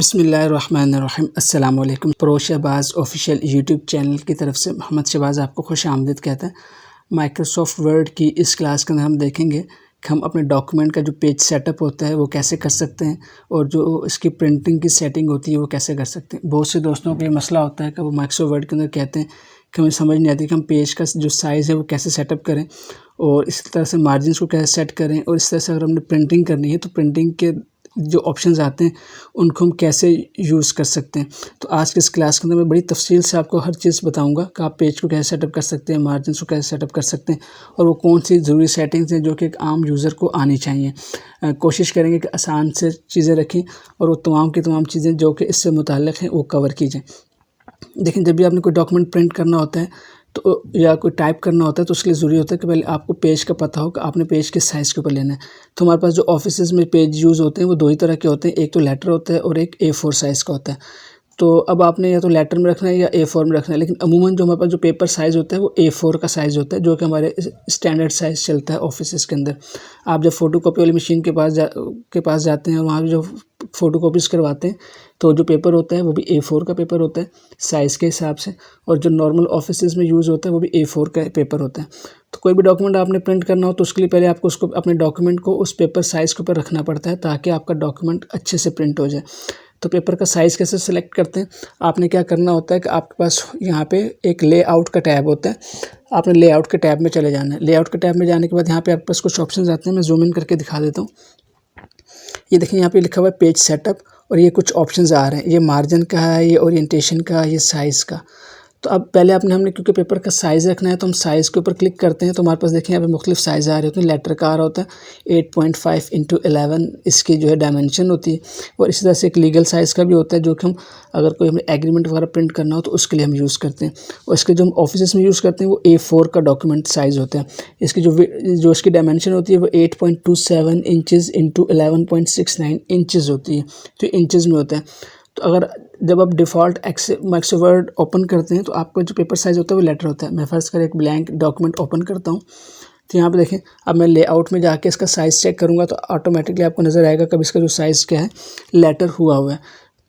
बिस्मिल्लाहिर्रहमानिर्रहीम अस्सलाम वालेकुम। Pro Shahbaz official YouTube channel की तरफ से मोहम्मद शहबाज़ आपको खुश आमदीद कहता है। माइक्रोसॉफ्ट वर्ड की इस क्लास के अंदर हम देखेंगे कि हम अपने डॉक्यूमेंट का जो पेज सेटअप होता है वो कैसे कर सकते हैं और जो इसकी प्रिंटिंग की सेटिंग होती है वो कैसे कर सकते हैं। बहुत से दोस्तों को ये मसला होता है कि वो माइक्रोसॉफ्ट वर्ड के अंदर कहते हैं कि हमें समझ नहीं आती कि हम पेज का जो साइज़ है वो कैसे सेटअप करें और इस तरह से मार्जिन्स को कैसे सेट करें, और इस तरह से अगर हमने प्रिंटिंग करनी है तो प्रिंटिंग के जो ऑप्शंस आते हैं उनको हम कैसे यूज़ कर सकते हैं। तो आज की इस क्लास के अंदर मैं बड़ी तफसील से आपको हर चीज़ बताऊंगा कि आप पेज को कैसे सेटअप कर सकते हैं, मार्जिन्स को कैसे सेटअप कर सकते हैं और वो कौन सी ज़रूरी सेटिंग्स हैं जो कि एक आम यूज़र को आनी चाहिए। कोशिश करेंगे कि आसान से चीज़ें रखें और वो तमाम की तमाम चीज़ें जो कि इससे मुताल्लिक़ हैं वो कवर की जाएँ। देखिए, जब भी आपने कोई डॉक्यूमेंट प्रिंट करना होता है तो या कोई टाइप करना होता है तो उसके लिए ज़रूरी होता है कि पहले आपको पेज का पता हो कि आपने पेज किस साइज़ के ऊपर लेना है। तो हमारे पास जो ऑफिसेज़ में पेज यूज़ होते हैं वो दो ही तरह के होते हैं, एक तो लेटर होता है और एक A4 साइज़ का होता है। तो अब आपने या तो लेटर में रखना है या A4 में रखना है, लेकिन अमूमन जो हमारे पास जो पेपर साइज़ होता है वो A4 का साइज़ होता है, जो कि हमारे स्टैंडर्ड साइज़ चलता है ऑफिसेज़ के अंदर। आप जब फ़ोटोकॉपी वाली मशीन के पास जाते हैं, वहाँ जो फ़ोटोकॉपीज़ करवाते हैं तो जो पेपर होता है वो भी A4 का पेपर होता है साइज़ के हिसाब से, और जो नॉर्मल ऑफिसेज़ में यूज़ होता है वो भी A4 का पेपर होता है। तो कोई भी डॉक्यूमेंट आपने प्रिंट करना हो तो उसके लिए पहले आपको उसको अपने डॉक्यूमेंट को उस पेपर साइज़ के ऊपर रखना पड़ता है ताकि आपका डॉक्यूमेंट अच्छे से प्रिंट हो जाए। तो पेपर का साइज़ कैसे सेलेक्ट करते हैं, आपने क्या करना होता है कि आपके पास यहाँ पे एक लेआउट का टैब होता है। आपने लेआउट के टैब में चले जाना है। लेआउट के टैब में जाने के बाद यहाँ पे आपके पास कुछ ऑप्शंस आते हैं, मैं ज़ूम इन करके दिखा देता हूँ। ये देखिए, यहाँ पे लिखा हुआ है पेज सेटअप और ये कुछ ऑप्शंस आ रहे हैं। ये मार्जिन का है, ये ओरिएंटेशन का, ये साइज़ का। तो अब पहले हमने क्योंकि पेपर का साइज़ रखना है तो हम साइज़ के ऊपर क्लिक करते हैं तो हमारे पास देखिए यहाँ पे मुख्तलिफ साइज़ आ रहे होते हैं। लेटर का आ रहा होता है 8.5 × 11 इसकी जो है डायमेंशन होती है, और इसी तरह से एक लीगल साइज़ का भी होता है जो कि हम अगर कोई हमें एग्रीमेंट वगैरह प्रिंट करना हो तो उसके लिए हम यूज़ करते हैं। और इसके जो हम ऑफिस में यूज़ करते हैं वो A4 का डॉक्यूमेंट साइज़ होता है। इसकी जो इसकी डायमेंशन होती है वो 8.27 इंचज़ × 11.69 इंचज़ होती है, तो इंचज़ में होता है। तो अगर जब आप डिफ़ॉल्ट माइक्रोसॉफ्ट वर्ड ओपन करते हैं तो आपका जो पेपर साइज़ होता है वो लेटर होता है। मैं फ़र्ज़ कर एक ब्लैंक डॉक्यूमेंट ओपन करता हूँ तो यहाँ पे देखें, अब मैं लेआउट में जाके इसका साइज़ चेक करूँगा तो ऑटोमेटिकली आपको नज़र आएगा कब इसका जो साइज़ क्या है लेटर हुआ है।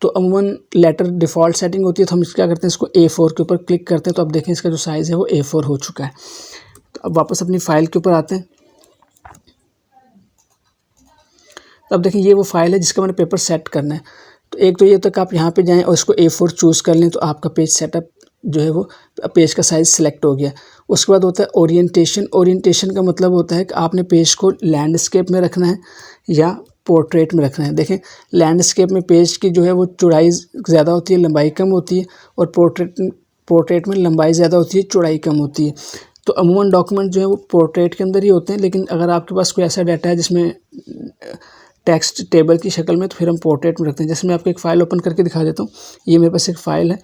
तो अमूमन लेटर डिफ़ॉल्ट सेटिंग होती है, तो हम क्या करते हैं इसको A4 के ऊपर क्लिक करते हैं तो अब देखें इसका जो साइज़ है वो A4 हो चुका है। तो अब वापस अपनी फ़ाइल के ऊपर आते हैं। तो अब देखें ये वो फ़ाइल है जिसका मैंने पेपर सेट करना है। तो एक तो ये तक आप यहाँ पे जाएं और इसको A4 चूज़ कर लें तो आपका पेज सेटअप जो है वो पेज का साइज़ सेलेक्ट हो गया। उसके बाद होता है ओरिएंटेशन। ओरिएंटेशन का मतलब होता है कि आपने पेज को लैंडस्केप में रखना है या पोर्ट्रेट में रखना है। देखें, लैंडस्केप में पेज की जो है वो चौड़ाई ज़्यादा होती है, लंबाई कम होती है, और पोर्ट्रेट में लंबाई ज़्यादा होती है, चौड़ाई कम होती है। तो अमूमन डॉक्यूमेंट जो है वो पोर्ट्रेट के अंदर ही होते हैं, लेकिन अगर आपके पास कोई ऐसा डाटा है जिसमें टेक्स्ट टेबल की शक्ल में तो फिर हम पोर्ट्रेट में रखते हैं। जैसे मैं आपको एक फ़ाइल ओपन करके दिखा देता हूँ। ये मेरे पास एक फ़ाइल है,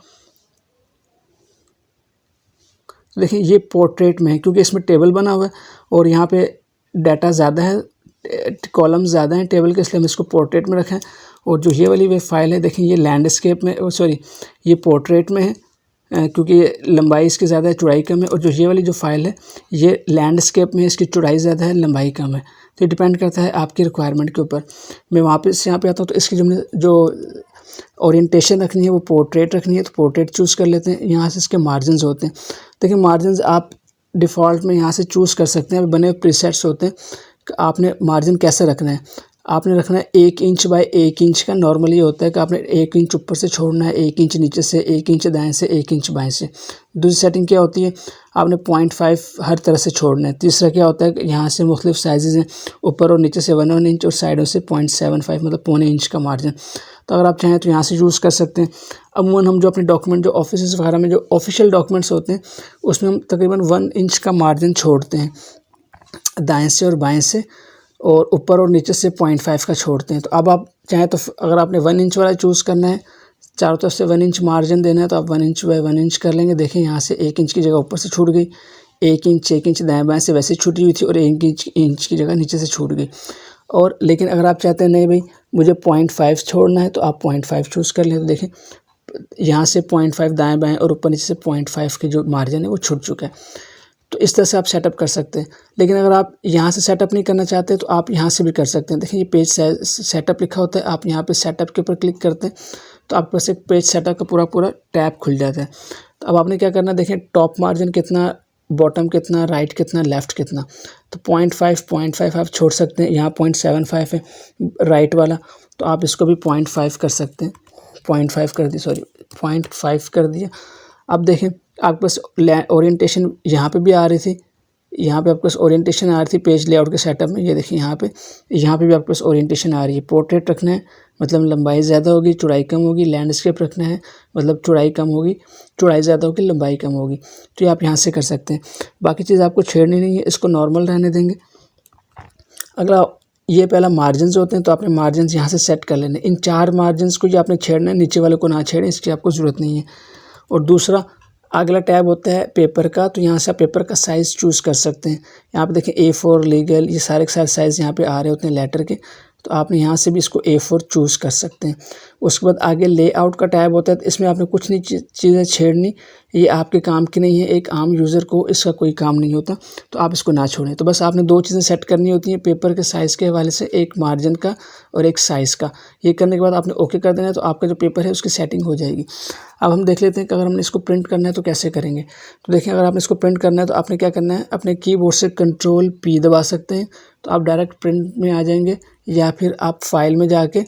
देखिए ये पोर्ट्रेट में है क्योंकि इसमें टेबल बना हुआ है और यहाँ पे डाटा ज़्यादा है, कॉलम ज़्यादा हैं टेबल के, इसलिए हम इसको पोर्ट्रेट में रखें। और जो ये वाली वे फाइल है देखिए, ये लैंडस्केप में सॉरी ये पोर्ट्रेट में है क्योंकि लंबाई इसकी ज़्यादा है, चौड़ाई कम है। और जो ये वाली जो फाइल है ये लैंडस्केप में, इसकी चौड़ाई ज़्यादा है, लंबाई कम है। तो ये डिपेंड करता है आपकी रिक्वायरमेंट के ऊपर। मैं वापस यहाँ पे आता हूँ तो इसकी जो ओरिएंटेशन रखनी है वो पोर्ट्रेट रखनी है, तो पोर्ट्रेट चूज़ कर लेते हैं। यहाँ से इसके मार्जिन्स होते हैं। देखिए मार्जिन्स आप डिफ़ॉल्ट में यहाँ से चूज़ कर सकते हैं, बने हुए प्रीसेट्स होते हैं कि आपने मार्जिन कैसे रखना है। आपने रखना है 1 इंच बाय 1 इंच का। नॉर्मली होता है कि आपने 1 इंच ऊपर से छोड़ना है, 1 इंच नीचे से, 1 इंच दाएं से, 1 इंच बाएं से। दूसरी सेटिंग क्या होती है, आपने 0.5 हर तरह से छोड़ना है। तीसरा क्या होता है कि यहाँ से मुख्तलिफ साइज़ हैं, ऊपर और नीचे से 1 इंच और साइडों से 0.75 मतलब पौने इंच का मार्जिन। तो अगर आप चाहें तो यहाँ से यूज़ कर सकते हैं। अमूमन हम जो अपने डॉक्यूमेंट जो ऑफिस वगैरह में जो ऑफिशियल डॉक्यूमेंट्स होते हैं उसमें हम तकरीबन 1 इंच का मार्जिन छोड़ते हैं दाएँ से और बाएँ से, और ऊपर और नीचे से 0.5 का छोड़ते हैं। तो अब आप चाहें तो अगर आपने 1 इंच वाला चूज़ करना है, चारों तरफ से 1 इंच मार्जिन देना है, तो आप 1 इंच बाय 1 इंच कर लेंगे। देखें यहाँ से 1 इंच की जगह ऊपर से छूट गई, 1 इंच दाएँ बाएँ से वैसे छूटी हुई थी, और 1 इंच की जगह नीचे से छूट गई। और लेकिन अगर आप चाहते हैं नहीं भाई मुझे 0.5 छोड़ना है तो आप 0.5 चूज़ कर लें। तो देखें यहाँ से 0.5 दाएँ बाएँ और ऊपर नीचे से 0.5 के जो मार्जिन है वो छूट चुका है। तो इस तरह से आप सेटअप कर सकते हैं। लेकिन अगर आप यहाँ से सेटअप नहीं करना चाहते तो आप यहाँ से भी कर सकते हैं। देखिए ये पेज सेटअप लिखा होता है, आप यहाँ पे सेटअप के ऊपर क्लिक करते हैं तो आपके पास एक पेज सेटअप का पूरा टैब खुल जाता है। तो अब आपने क्या करना है, देखें टॉप मार्जिन कितना, बॉटम कितना, राइट कितना, लेफ़्ट कितना। तो 0.5 आप छोड़ सकते हैं, यहाँ 0.75 है राइट वाला, तो आप इसको भी 0.5 कर सकते हैं। 0.5 कर दी, सॉरी 0.5 कर दिया। अब देखें आपके पास ओरिएंटेशन यहाँ पे भी आ रही थी, यहाँ पे आपके पास ओरिएंटेशन आ रही थी पेज लेआउट के सेटअप में। ये देखिए यहाँ पे भी आपके पास ओरिएंटेशन आ रही है। पोर्ट्रेट रखना है मतलब लंबाई ज़्यादा होगी, चौड़ाई कम होगी। लैंडस्केप रखना है मतलब चौड़ाई कम होगी, चौड़ाई ज़्यादा होगी, लंबाई कम होगी। तो ये आप यहाँ से कर सकते हैं। बाकी चीज़ आपको छेड़नी नहीं है, इसको नॉर्मल रहने देंगे। अगला ये पहला मार्जिन्स होते हैं, तो आपने मार्जिन्स यहाँ से सेट कर लेने। इन 4 मार्जिन्स को जो आपने छेड़ना है, नीचे वाले को ना छेड़ें, इसकी आपको ज़रूरत नहीं है। और दूसरा अगला टैब होता है पेपर का, तो यहाँ से आप पेपर का साइज़ चूज़ कर सकते हैं। यहाँ पे देखें A4 लीगल, ये सारे के सारे साइज़ यहाँ पे आ रहे होते हैं लेटर के, तो आपने यहाँ से भी इसको A4 चूज़ कर सकते हैं। उसके बाद आगे लेआउट का टैब होता है, तो इसमें आपने कुछ नहीं चीज़ें छेड़नी, ये आपके काम की नहीं है, एक आम यूज़र को इसका कोई काम नहीं होता, तो आप इसको ना छोड़ें। तो बस आपने 2 चीज़ें सेट करनी होती हैं पेपर के साइज़ के हवाले से, एक मार्जिन का और एक साइज़ का। ये करने के बाद आपने ओके कर देना है, तो आपका जो पेपर है उसकी सेटिंग हो जाएगी। अब हम देख लेते हैं कि अगर हमने इसको प्रिंट करना है तो कैसे करेंगे। तो देखिए अगर आपने इसको प्रिंट करना है तो आपने क्या करना है, अपने कीबोर्ड से Ctrl+P दबा सकते हैं, तो आप डायरेक्ट प्रिंट में आ जाएंगे, या फिर आप फाइल में जाके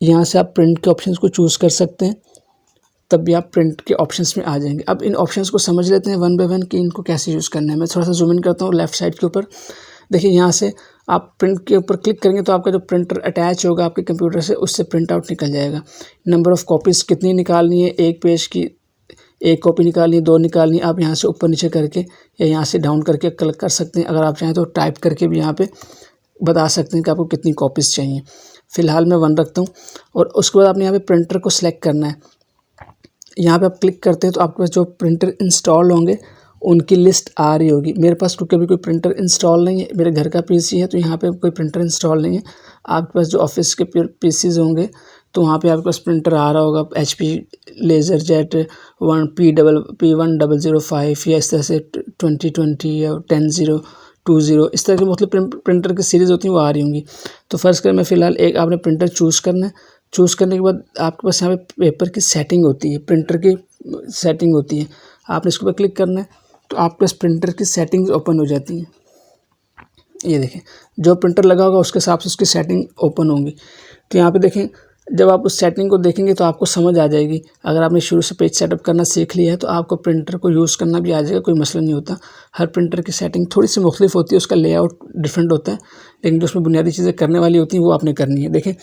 यहाँ से आप प्रिंट के ऑप्शंस को चूज़ कर सकते हैं, तब भी आप प्रिंट के ऑप्शंस में आ जाएंगे। अब इन ऑप्शंस को समझ लेते हैं वन बाय वन कि इनको कैसे यूज़ करना है। मैं थोड़ा सा जूम इन करता हूँ लेफ़्ट साइड के ऊपर। देखिए यहाँ से आप प्रिंट के ऊपर क्लिक करेंगे तो आपका जो प्रिंटर अटैच होगा आपके कंप्यूटर से, उससे प्रिंट आउट निकल जाएगा। नंबर ऑफ़ कॉपीज़ कितनी निकालनी है, एक पेज की 1 कॉपी निकालनी है, 2 निकालनी है, आप यहाँ से ऊपर नीचे करके या यहाँ से डाउन करके कलेक्ट कर सकते हैं। अगर आप चाहें तो टाइप करके भी यहाँ पे बता सकते हैं कि आपको कितनी कॉपीज़ चाहिए। फ़िलहाल मैं 1 रखता हूँ। और उसके बाद आपने यहाँ पे प्रिंटर को सिलेक्ट करना है। यहाँ पे आप क्लिक करते हैं तो आपके पास जो प्रिंटर इंस्टॉल होंगे उनकी लिस्ट आ रही होगी। मेरे पास क्योंकि अभी कोई प्रिंटर इंस्टॉल नहीं है, मेरे घर का पीसी है, तो यहाँ पे कोई प्रिंटर इंस्टॉल नहीं है। आपके पास जो ऑफिस के पीसीज होंगे तो वहाँ पे आपके पास प्रिंटर आ रहा होगा, HP LaserJet P1005 या इस तरह से 2020 या 1020 इस तरह के मतलब प्रिंटर की सीरीज़ होती हैं, वो आ रही होंगी। तो फ़र्ज़ करें मैं फ़िलहाल एक आपने प्रिंटर चूज़ करना है। चूज़ करने के बाद आपके पास यहाँ पे पेपर की सेटिंग होती है, प्रिंटर की सेटिंग होती है। आपने इसके ऊपर क्लिक करना है तो आपके पास प्रिंटर की सेटिंग्स ओपन हो जाती हैं। ये देखें जो प्रिंटर लगा होगा उसके हिसाब से उसकी सेटिंग ओपन होंगी। तो यहाँ पे देखें जब आप उस सेटिंग को देखेंगे तो आपको समझ आ जाएगी। अगर आपने शुरू से पेज सेटअप करना सीख लिया है तो आपको प्रिंटर को यूज़ करना भी आ जाएगा, कोई मसला नहीं होता। हर प्रिंटर की सेटिंग थोड़ी सी मुख्तलिफ होती है, उसका लेआउट डिफरेंट होता है, लेकिन जो उसमें बुनियादी चीज़ें करने वाली होती हैं वो आपने करनी है। देखें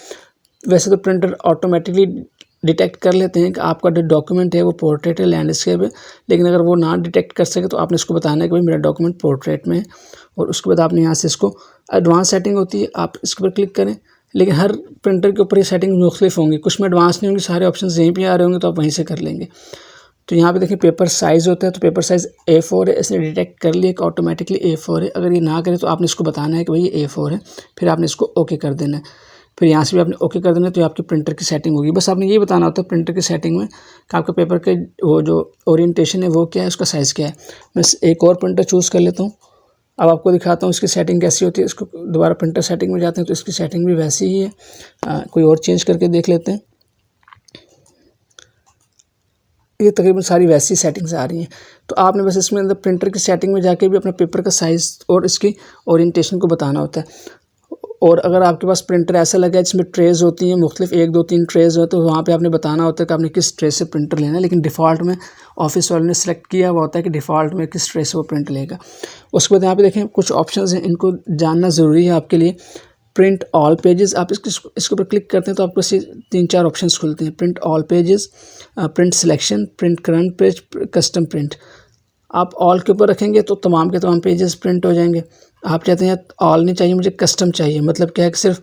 वैसे तो प्रिंटर ऑटोमेटिकली डिटेक्ट कर लेते हैं कि आपका जो डॉक्यूमेंट है वो पोर्ट्रेट है, लैंडस्केप है, लेकिन अगर वो ना डिटेक्ट कर सके तो आपने इसको बताना है कि भाई मेरा डॉक्यूमेंट पोर्ट्रेट में है। और उसके बाद आपने यहाँ से इसको एडवांस सेटिंग होती है, आप इसके ऊपर क्लिक करें। लेकिन हर प्रिंटर के ऊपर ये सेटिंग मुख्तलिफ होंगी, कुछ में एडवांस नहीं होंगी, सारे ऑप्शन यहीं पे आ रहे होंगे तो आप वहीं से कर लेंगे। तो यहाँ पे देखिए पेपर साइज़ होता है, तो पेपर साइज़ A4 है, इसने डिटेक्ट कर लिया कि ऑटोमेटिकली A4 है। अगर ये ना करे तो आपने इसको बताना है कि भाई ये A4 है, फिर आपने इसको ओके कर देना है। फिर यहाँ से भी आपने ओके कर देना है, तो आपकी प्रिंटर की सेटिंग होगी। बस आपने ये बताना होता है प्रिंटर की सेटिंग में कि आपका पेपर के वो जो ओरिएंटेशन है वो क्या है, उसका साइज़ क्या है। मैं एक और प्रिंटर चूज़ कर लेता हूँ। अब आपको दिखाता हूँ इसकी सेटिंग कैसी होती है। इसको दोबारा प्रिंटर सेटिंग में जाते हैं तो इसकी सेटिंग भी वैसी ही है। कोई और चेंज करके देख लेते हैं। ये तकरीबन सारी वैसी सेटिंग्स आ रही हैं। तो आपने बस इसमें अंदर प्रिंटर की सेटिंग में जाके भी अपने पेपर का साइज़ और इसकी ओरिएंटेशन को बताना होता है। और अगर आपके पास प्रिंटर ऐसा लगा है जिसमें ट्रेज़ होती हैं मुख्तलिफ 1 2 3 ट्रेज़ हो, तो वहाँ पे आपने बताना होता है कि आपने किस ट्रे से प्रिंटर लेना है। लेकिन डिफ़ॉल्ट में ऑफिस वालों ने सेलेक्ट किया हुआ होता है कि डिफ़ॉल्ट में किस ट्रे से वो प्रिंट लेगा। उसके बाद यहाँ पे देखें कुछ ऑप्शंस हैं, इनको जानना ज़रूरी है आपके लिए। प्रिंट ऑल पेजेस, आप इसके ऊपर क्लिक करते हैं तो आपको 3-4 ऑप्शंस खुलते हैं। Print all pages, print selection, print current page, custom print. आप ऑल के ऊपर रखेंगे तो तमाम के तमाम पेजेस प्रिंट हो जाएंगे। आप चाहते हैं ऑल नहीं चाहिए, मुझे कस्टम चाहिए, मतलब क्या है कि सिर्फ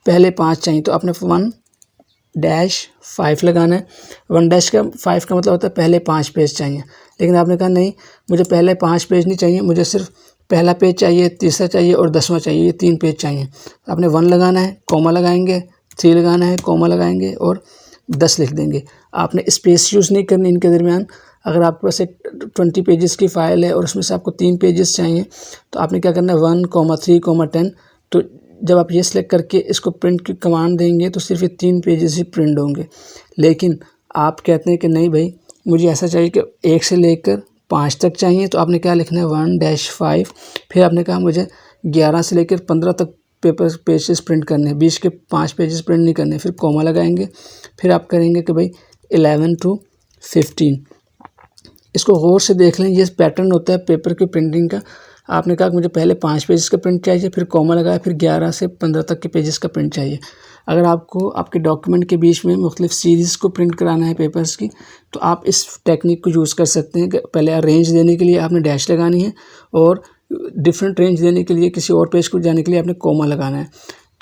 पहले 5 चाहिए, तो आपने 1-5 लगाना है। 1-5 का मतलब होता है पहले 5 पेज चाहिए। लेकिन आपने कहा नहीं, मुझे पहले 5 पेज नहीं चाहिए, मुझे सिर्फ पहला पेज चाहिए, तीसरा चाहिए और 10वां चाहिए, ये 3 पेज चाहिए। आपने 1 लगाना है, कॉमा लगाएंगे, 3 लगाना है, कॉमा लगाएंगे और 10 लिख देंगे। आपने स्पेस यूज़ नहीं करनी इनके दरमियान। अगर आपके पास एक 20 पेजेस की फ़ाइल है और उसमें से आपको 3 पेजेस चाहिए तो आपने क्या करना है 1,3,10। तो जब आप ये सिलेक्ट करके इसको प्रिंट की कमांड देंगे तो सिर्फ ये 3 पेजेस ही प्रिंट होंगे। लेकिन आप कहते हैं कि नहीं भाई मुझे ऐसा चाहिए कि 1 से लेकर 5 तक चाहिए, तो आपने क्या लिखना है 1-5। फिर आपने कहा मुझे 11 से लेकर 15 तक पेजेस प्रिंट करने हैं, 20 के 5 पेजेस प्रिंट नहीं करने। फिर कॉमा लगाएंगे, फिर आप करेंगे कि भाई 11 to 15। इसको गौर से देख लें, ये पैटर्न होता है पेपर की प्रिंटिंग का। आपने कहा कि मुझे पहले 5 पेजेस का प्रिंट चाहिए, फिर कॉमा लगाया, फिर 11 से 15 तक के पेजेस का प्रिंट चाहिए। अगर आपको आपके डॉक्यूमेंट के बीच में मुख्तलिफ सीरीज़ को प्रिंट कराना है पेपर्स की, तो आप इस टेक्निक को यूज़ कर सकते हैं कि पहले अरेंज देने के लिए आपने डैश लगानी है और डिफरेंट रेंज देने के लिए किसी और पेज को जाने के लिए आपने कॉमा लगाना है।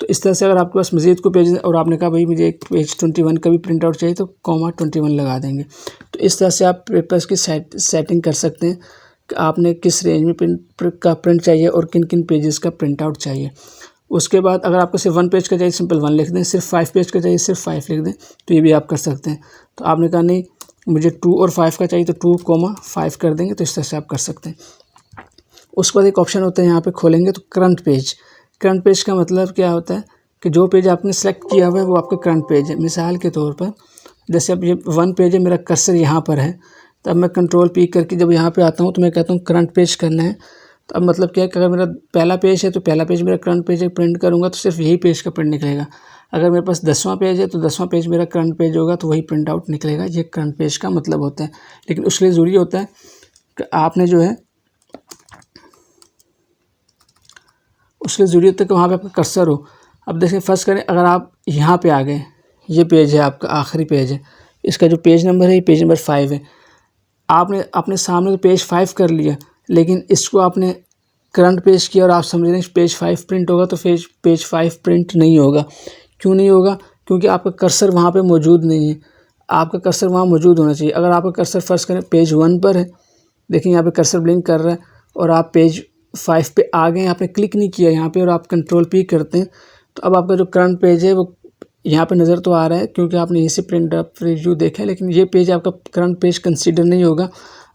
तो इस तरह से अगर आपके पास मज़ीद को पेज और आपने कहा भाई मुझे एक पेज 21 का भी प्रिंट आउट चाहिए, तो कॉमा 21 लगा देंगे। तो इस तरह से आप पेपर्स की सेटिंग कर सकते हैं कि आपने किस रेंज में प्रिंट चाहिए और किन किन पेजेस का प्रिंट आउट चाहिए। उसके बाद अगर आपको सिर्फ 1 पेज का चाहिए सिंपल 1 लिख दें, सिर्फ 5 पेज का चाहिए सिर्फ 5 लिख दें, तो ये भी आप कर सकते हैं। तो आपने कहा नहीं मुझे 2 और 5 का चाहिए तो 2,5 कर देंगे, तो इस तरह से आप कर सकते हैं। उसके बाद एक ऑप्शन होता है यहाँ पे खोलेंगे तो करंट पेज। करंट पेज का मतलब क्या होता है कि जो पेज आपने सेलेक्ट किया हुआ है वो आपका करंट पेज है। मिसाल के तौर पर जैसे अब ये 1 पेज है, मेरा कर्सर यहाँ पर है, तो अब मैं Ctrl+P करके जब यहाँ पे आता हूँ तो मैं कहता हूँ करंट पेज करना है। तो अब मतलब क्या है कि अगर मेरा पहला पेज है तो पहला पेज मेरा करंट पेज है, प्रिंट करूँगा तो सिर्फ यही पेज का प्रिंट निकलेगा। अगर मेरे पास 10वां पेज है तो 10वां पेज मेरा करंट पेज होगा, तो वही प्रिंट आउट निकलेगा। ये करंट पेज का मतलब होता है। लेकिन उसके लिए ज़रूरी होता है कि आपने जो है उसके लिए ज़रूरी होता है कि वहाँ पे आपका कर्सर हो। अब देखिए फर्स्ट करें, अगर आप यहाँ पे आ गए, ये पेज है आपका आखिरी पेज है, इसका जो पेज नंबर है ये पेज नंबर 5 है। आपने अपने सामने तो पेज 5 कर लिया, लेकिन इसको आपने करंट पेज किया और आप समझ रहे हैं पेज 5 प्रिंट होगा, तो पेज 5 प्रिंट नहीं होगा। क्यों नहीं होगा? क्योंकि आपका कर्सर वहाँ पे मौजूद नहीं है। आपका कर्सर वहाँ मौजूद होना चाहिए। अगर आपका कर्सर फर्स्ट करें पेज 1 पर है, देखिए यहाँ पे कर्सर ब्लिंक कर रहा है और आप पेज 5 पे आ गए, आपने क्लिक नहीं किया यहाँ पे और आप Ctrl+P करते हैं, तो अब आपका जो करंट पेज है वो यहाँ पे नज़र तो आ रहा है क्योंकि आपने यहीं से प्रिंट रिव्यू देखा है, लेकिन ये पेज आपका करंट पेज कंसीडर नहीं होगा।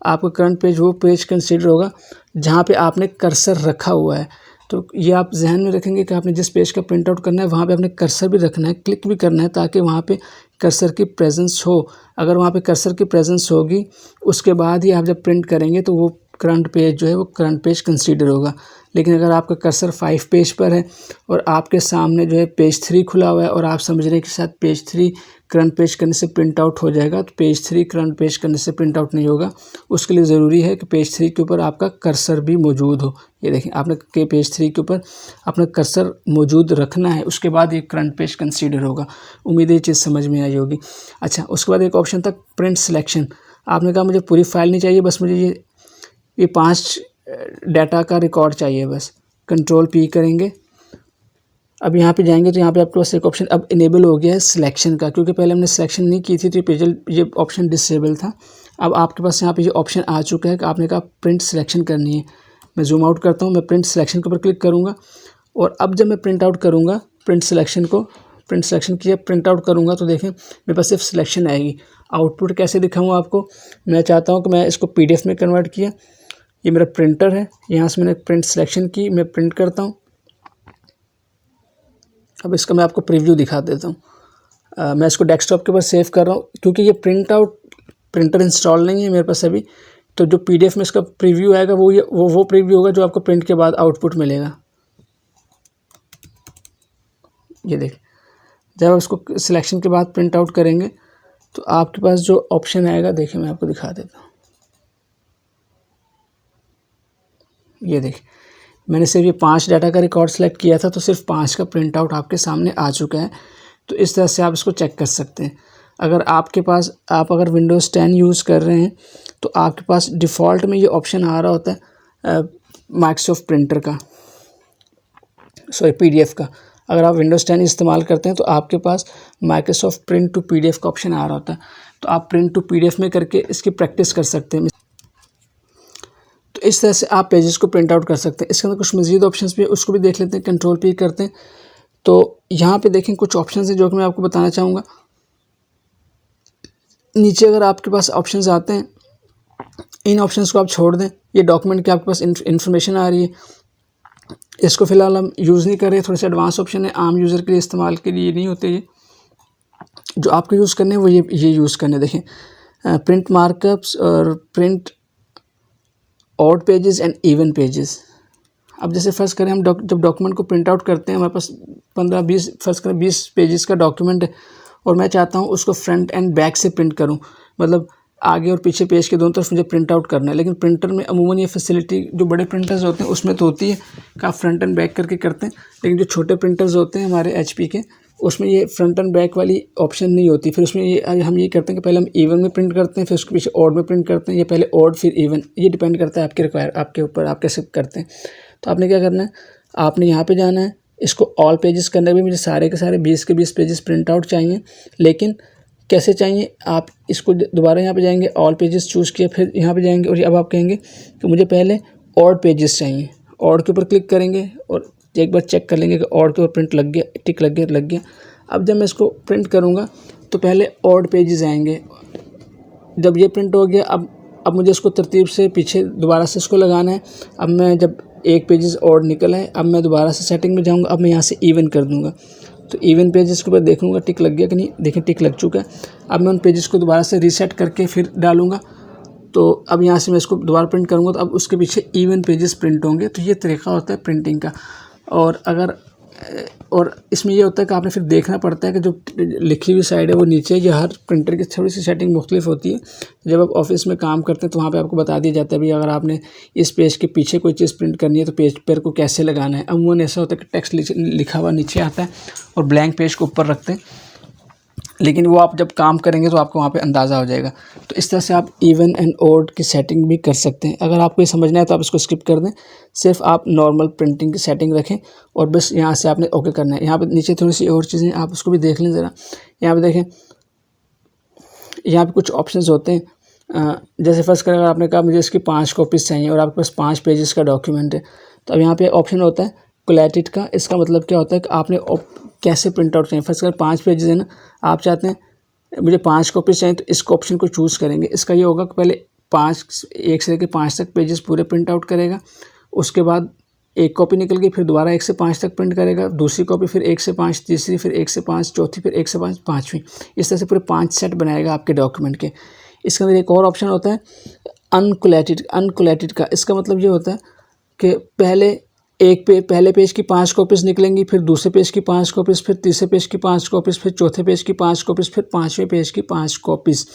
आपका करंट पेज वो पेज कंसीडर होगा जहाँ पे आपने कर्सर रखा हुआ है। तो ये आप जहन में रखेंगे कि आपने जिस पेज का प्रिंट आउट करना है वहाँ पे आपने कर्सर भी रखना है, क्लिक भी करना है, ताकि वहाँ पे कर्सर की प्रेजेंस हो। अगर वहाँ पे कर्सर की प्रेजेंस होगी उसके बाद ही आप जब प्रिंट करेंगे तो वो करंट पेज जो है वो करंट पेज कंसीडर होगा। लेकिन अगर आपका कर्सर 5 पेज पर है और आपके सामने जो है पेज 3 खुला हुआ है और आप समझ रहे हैं कि शायद पेज 3 करंट पेज करने से प्रिंट आउट हो जाएगा, तो पेज 3 करंट पेज करने से प्रिंट आउट नहीं होगा। उसके लिए ज़रूरी है कि पेज 3 के ऊपर आपका कर्सर भी मौजूद हो। ये देखिए आपने के पेज 3 के ऊपर अपना कर्सर मौजूद रखना है, उसके बाद ये करंट पेज कंसीडर होगा। उम्मीद है ये चीज़ समझ में आई होगी। अच्छा, उसके बाद एक ऑप्शन था प्रिंट सिलेक्शन। आपने कहा मुझे पूरी फाइल नहीं चाहिए, बस मुझे ये 5 डाटा का रिकॉर्ड चाहिए बस। Ctrl+P करेंगे। अब यहाँ पे जाएंगे तो यहाँ पे आपके पास एक ऑप्शन अब इनेबल हो गया है सिलेक्शन का, क्योंकि पहले हमने सिलेक्शन नहीं की थी तो ये ऑप्शन डिसेबल था। अब आपके पास यहाँ पे ये ऑप्शन आ चुका है कि आपने कहा प्रिंट सिलेक्शन करनी है। मैं जूम आउट करता हूँ, मैं प्रिंट सिलेक्शन के ऊपर क्लिक करूँगा और अब जब मैं प्रिंट आउट करूँगा प्रिंट सिलेक्शन किया प्रिंट आउट करूँगा तो देखें मेरे पास सिर्फ सिलेक्शन आएगी। आउटपुट कैसे दिखाऊँ आपको? मैं चाहता हूँ कि मैं इसको PDF में कन्वर्ट किया। ये मेरा प्रिंटर है, यहाँ से मैंने प्रिंट सिलेक्शन की, मैं प्रिंट करता हूँ। अब इसका मैं आपको प्रीव्यू दिखा देता हूँ। मैं इसको डेस्कटॉप के ऊपर सेव कर रहा हूँ क्योंकि ये प्रिंटर इंस्टॉल नहीं है मेरे पास अभी। तो जो PDF में इसका प्रीव्यू आएगा वो प्रीव्यू होगा जो आपको प्रिंट के बाद आउटपुट मिलेगा। ये देख, जब आप इसको सिलेक्शन के बाद प्रिंट आउट करेंगे तो आपके पास जो ऑप्शन आएगा, देखिए मैं आपको दिखा देता हूँ। ये देखिए मैंने सिर्फ ये 5 डाटा का रिकॉर्ड सेलेक्ट किया था, तो सिर्फ 5 का प्रिंट आउट आपके सामने आ चुका है। तो इस तरह से आप इसको चेक कर सकते हैं। अगर आपके पास आप अगर विंडोज़ 10 यूज़ कर रहे हैं तो आपके पास डिफ़ॉल्ट में ये ऑप्शन आ रहा होता है माइक्रोसॉफ्ट प्रिंटर का, सॉरी PDF का। अगर आप विंडोज़ 10 इस्तेमाल करते हैं तो आपके पास माइक्रोसॉफ्ट प्रिंट टू PDF का ऑप्शन आ रहा होता है। तो आप प्रिंट टू PDF में करके इसकी प्रैक्टिस कर सकते हैं। तो इस तरह से आप पेजेस को प्रिंट आउट कर सकते हैं। इसके अंदर कुछ मज़ीद ऑप्शंस भी है, उसको भी देख लेते हैं। Ctrl+P करते हैं तो यहाँ पे देखें कुछ ऑप्शंस हैं जो कि मैं आपको बताना चाहूँगा। नीचे अगर आपके पास ऑप्शंस आते हैं इन ऑप्शंस को आप छोड़ दें। ये डॉक्यूमेंट की आपके पास इन्फॉर्मेशन आ रही है, इसको फ़िलहाल हम यूज़ नहीं कर रहे, थोड़े से एडवांस ऑप्शन है, आम यूज़र के लिए इस्तेमाल के लिए नहीं होते ये। जो आपको यूज़ करने हैं वो ये यूज़ करने। देखें प्रिंट मार्कअप्स और print odd pages and even pages. अब जैसे फ़र्ज़ करें हम जब डॉक्यूमेंट को प्रिंट आउट करते हैं, हमारे पास 15-20 फ़र्ज़ करें 20 पेजेस का डॉक्यूमेंट है और मैं चाहता हूँ उसको फ्रंट एंड बैक से प्रिंट करूँ, मतलब आगे और पीछे पेज के दोनों तरफ मुझे प्रिंट आउट करना है। लेकिन प्रिंटर में अमूमन ये फैसिलिटी जो बड़े प्रिंटर्स होते हैं उसमें तो होती है कि आप फ्रंट एंड बैक करके करते हैं, लेकिन जो छोटे प्रिंटर्स होते हैं हमारे HP के, उसमें ये फ्रंट एंड बैक वाली ऑप्शन नहीं होती। फिर उसमें हम ये करते हैं कि पहले हम इवन में प्रिंट करते हैं, फिर उसके पीछे ऑड में प्रिंट करते हैं, या पहले ऑड फिर इवन, ये डिपेंड करता है आपके ऊपर आप कैसे करते हैं। तो आपने क्या करना है, आपने यहाँ पे जाना है, इसको ऑल पेजेस करने में मुझे सारे के सारे 20 के 20 पेजेस प्रिंट आउट चाहिए। लेकिन कैसे चाहिए, आप इसको दोबारा यहाँ पे जाएंगे, ऑल पेजेस चूज़ किया, फिर यहाँ पे जाएंगे और अब आप कहेंगे कि मुझे पहले ऑड पेजेस चाहिए। ऑड के ऊपर क्लिक करेंगे और एक बार चेक कर लेंगे कि ऑड के ऊपर प्रिंट लग गया, टिक लग गया। अब जब मैं इसको प्रिंट करूँगा तो पहले ऑड पेजेस आएंगे। जब ये प्रिंट हो गया, अब मुझे इसको तरतीब से पीछे दोबारा से इसको लगाना है। अब मैं जब एक पेजेस ऑड निकला है, अब मैं दोबारा से सेटिंग में जाऊँगा, अब मैं यहाँ से इवन कर दूँगा। तो इवन पेजेस के ऊपर देखूँगा टिक लग गया कि नहीं, देखिए टिक लग चुका है। अब मैं उन पेजेस को दोबारा से रीसेट करके फिर डालूँगा। तो अब यहाँ से मैं इसको दोबारा प्रिंट करूँगा तो अब उसके पीछे इवन पेजेस प्रिंट होंगे। तो ये तरीका होता है प्रिंटिंग का। और इसमें ये होता है कि आपने फिर देखना पड़ता है कि जो लिखी हुई साइड है वो नीचे, ये हर प्रिंटर की थोड़ी सी सेटिंग मुख्तलिफ होती है। जब आप ऑफिस में काम करते हैं तो वहाँ पे आपको बता दिया जाता है भाई अगर आपने इस पेज के पीछे कोई चीज़ प्रिंट करनी है तो पेज पर को कैसे लगाना है। अमूमन ऐसा होता है कि टेक्स्ट लिखा हुआ नीचे आता है और ब्लैंक पेज को ऊपर रखते हैं, लेकिन वो आप जब काम करेंगे तो आपको वहाँ पे अंदाज़ा हो जाएगा। तो इस तरह से आप इवन एंड ऑड की सेटिंग भी कर सकते हैं। अगर आपको ये समझना है तो आप इसको स्किप कर दें, सिर्फ आप नॉर्मल प्रिंटिंग की सेटिंग रखें और बस यहाँ से आपने ओके करना है। यहाँ पे नीचे थोड़ी सी और चीज़ें आप उसको भी देख लें ज़रा। यहाँ पे देखें, यहाँ पे कुछ ऑप्शंस होते हैं। जैसे फर्स्ट करें, अगर आपने कहा मुझे इसकी 5 कॉपीज़ चाहिए और आपके पास 5 पेजेस का डॉक्यूमेंट है, तो अब यहाँ पे ऑप्शन होता है कोलैटेड का। इसका मतलब क्या होता है कि आपने कैसे प्रिंट आउट चाहिए। फर्स्ट अगर 5 पेजेस है ना, आप चाहते हैं मुझे 5 कॉपीज़ चाहिए, तो इसको ऑप्शन को चूज़ करेंगे। इसका ये होगा कि पहले 1 से लेकर 5 तक पेजेस पूरे प्रिंट आउट करेगा, उसके बाद एक कॉपी निकल गई, फिर दोबारा 1 से 5 तक प्रिंट करेगा, दूसरी कॉपी फिर 1 से 5, तीसरी फिर 1 से 5, चौथी फिर 1 से 5, पाँचवीं। इस तरह से पूरे 5 सेट बनाएगा आपके डॉक्यूमेंट के। इसके अंदर एक और ऑप्शन होता है अनकोलैटेड का। इसका मतलब ये होता है कि पहले पेज की 5 कॉपीज़ निकलेंगी, फिर दूसरे पेज की 5 कॉपीज़, फिर तीसरे पेज की 5 कॉपीज़, फिर चौथे पेज की 5 कॉपीज़, फिर 5वें पेज की 5 कॉपीज़।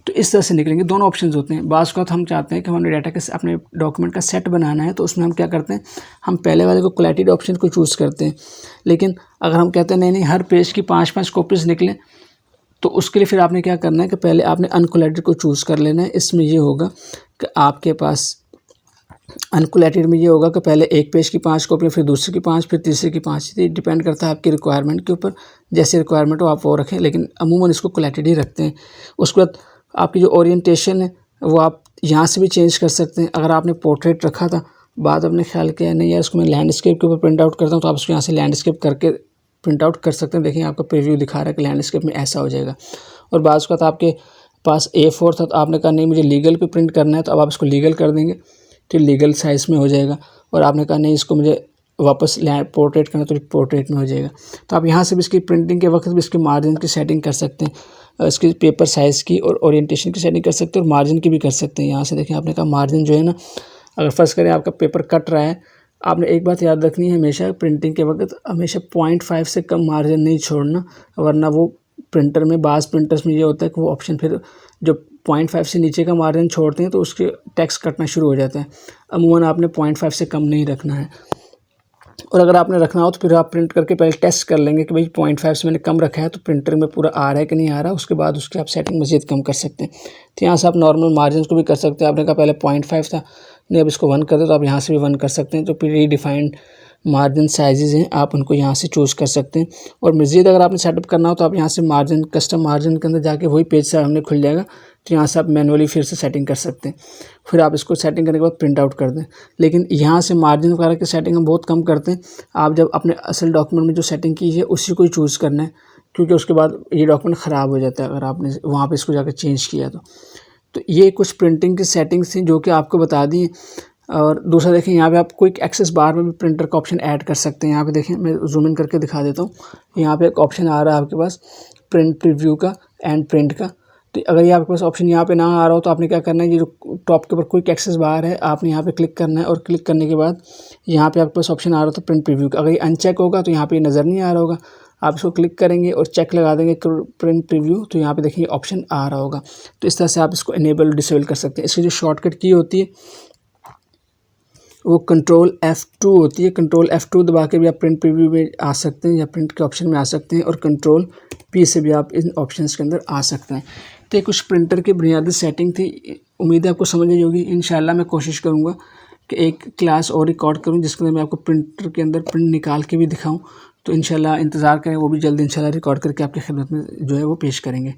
तो इस तरह से निकलेंगे। दोनों ऑप्शंस होते हैं। बाज़ का हम चाहते हैं कि हमें डाटा के अपने डॉक्यूमेंट का सेट बनाना है, तो उसमें हम क्या करते हैं, हम पहले वाले को कोलैटेड ऑप्शन को चूज़ करते हैं। लेकिन अगर हम कहते हैं नहीं हर पेज की 5-5 कॉपीज़ निकलें, तो उसके लिए फिर आपने क्या करना है कि पहले आपने अनकोलैटेड को चूज़ कर लेना है। इसमें ये होगा कि आपके पास अनकोलैटेड में ये होगा कि पहले एक पेज की 5 कॉपी, फिर दूसरे की 5, फिर तीसरे की 5। ये डिपेंड करता है आपकी रिक्वायरमेंट के ऊपर, जैसे रिक्वायरमेंट हो आप वो रखें, लेकिन अमूमन इसको कोलैटेड ही रखते हैं। उसके बाद आपकी जो ओरिएंटेशन है वो आप यहाँ से भी चेंज कर सकते हैं। अगर आपने पोर्ट्रेट रखा था, बाद आपने ख्याल किया नहीं यार इसको मैं लैंडस्केप के ऊपर प्रिंट आउट करता हूँ, तो आप उसको यहाँ से लैंडस्केप करके प्रिंट आउट कर सकते हैं। देखिए आपका प्रीव्यू दिखा रहा है कि लैंडस्केप में ऐसा हो जाएगा। और बाज़ का आपके पास A4 था, तो आपने कहा नहीं मुझे लीगल पे प्रिंट करना है, तो अब आप इसको लीगल कर देंगे तो लीगल साइज़ में हो जाएगा। और आपने कहा नहीं इसको मुझे वापस पोर्ट्रेट करना, तो पोर्ट्रेट में हो जाएगा। तो आप यहाँ से भी इसकी प्रिंटिंग के वक्त भी इसके मार्जिन की सेटिंग कर सकते हैं, इसकी पेपर साइज़ की और ओरिएंटेशन की सेटिंग कर सकते हैं, और मार्जिन की भी कर सकते हैं। यहाँ से देखें, आपने कहा मार्जिन जो है ना, अगर फर्ज करें आपका पेपर कट रहा है, आपने एक बात याद रखनी है हमेशा प्रिंटिंग के वक्त, हमेशा 0.5 से कम मार्जिन नहीं छोड़ना, वरना वो प्रिंटर में बाज़ प्रिंटर्स में ये होता है कि वो ऑप्शन फिर जो 0.5 से नीचे का मार्जिन छोड़ते हैं तो उसके टैक्स कटना शुरू हो जाता है। अमूमन आपने 0.5 से कम नहीं रखना है। और अगर आपने रखना हो तो फिर आप प्रिंट करके पहले टेस्ट कर लेंगे कि भाई 0.5 से मैंने कम रखा है तो प्रिंटर में पूरा आ रहा है कि नहीं आ रहा, उसके बाद उसकी आप सेटिंग मज़ीद कम कर सकते हैं। तो यहाँ से आप नॉर्मल मार्जिन को भी कर सकते हैं। आपने कहा पहले 0.5 था, नहीं अब इसको 1 कर दे, तो आप यहाँ से भी 1 कर सकते हैं। जो प्री डिफाइंड मार्जिन साइजेस हैं आप उनको यहाँ से चूज़ कर सकते हैं। और मज़ीद अगर आपने सेटअप करना हो तो आप यहाँ से मार्जिन, कस्टम मार्जिन के अंदर जाके वही पेज सामने खुल जाएगा, तो यहाँ से आप मैनुअली फिर से सेटिंग कर सकते हैं। फिर आप इसको सेटिंग करने के बाद प्रिंट आउट कर दें। लेकिन यहाँ से मार्जिन वगैरह की सेटिंग हम बहुत कम करते हैं। आप जब अपने असल डॉक्यूमेंट में जो सेटिंग की है उसी को ही चूज़ करना है, क्योंकि उसके बाद ये डॉक्यूमेंट ख़राब हो जाता है अगर आपने वहाँ पर इसको जाकर चेंज किया तो तो ये कुछ प्रिंटिंग की सेटिंग्स थी जो कि आपको बता दी। और दूसरा देखिए यहाँ पे आप क्विक एक्सेस बार में भी प्रिंटर का ऑप्शन ऐड कर सकते हैं। यहाँ पे देखिए मैं जूम इन करके दिखा देता हूँ। यहाँ पे एक ऑप्शन आ रहा है आपके पास प्रिंट प्रीव्यू का एंड प्रिंट का। तो अगर ये आपके पास ऑप्शन यहाँ पे ना आ रहा हो तो आपने क्या करना है, ये जो टॉप के ऊपर क्विक एक्सेस बार है आपने यहाँ पे क्लिक करना है और क्लिक करने के बाद यहाँ पे आपके पास ऑप्शन आ रहा था प्रिंट प्रीव्यू का। अगर ये अनचेक होगा तो यहाँ पे नज़र नहीं आ रहा होगा, आप इसको क्लिक करेंगे और चेक लगा देंगे प्रिंट प्रीव्यू तो यहाँ पे देखिए ऑप्शन आ रहा होगा। तो इस तरह से आप इसको इनेबल डिसेबल कर सकते हैं। इसकी जो शॉर्टकट की होती है वो कंट्रोल F2 होती है। कंट्रोल F2 दबा के भी आप प्रिंट प्रीव्यू में आ सकते हैं या प्रिंट के ऑप्शन में आ सकते हैं, और कंट्रोल P से भी आप इन ऑप्शंस के अंदर आ सकते हैं। तो ये कुछ प्रिंटर की बुनियादी सेटिंग थी, उम्मीद है आपको समझ आई होगी। इंशाल्लाह मैं कोशिश करूँगा कि एक क्लास और रिकॉर्ड करूँ जिसके अंदर मैं आपको प्रिंटर के अंदर प्रिंट निकाल के भी दिखाऊँ। तो इंशाल्लाह इंतज़ार करें, वो भी जल्द इंशाल्लाह रिकॉर्ड करके आपकी खिदमत में जो है वो पेश करेंगे।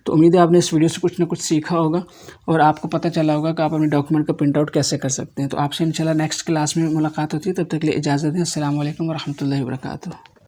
तो उम्मीद है आपने इस वीडियो से कुछ ना कुछ सीखा होगा और आपको पता चला होगा कि आप अपने डॉक्यूमेंट का प्रिंट आउट कैसे कर सकते हैं। तो आपसे इंशाल्लाह नेक्स्ट क्लास में मुलाकात होती है, तब तक के लिए इजाज़त दें। अस्सलाम वालेकुम व रहमतुल्लाहि व बरकातुहू।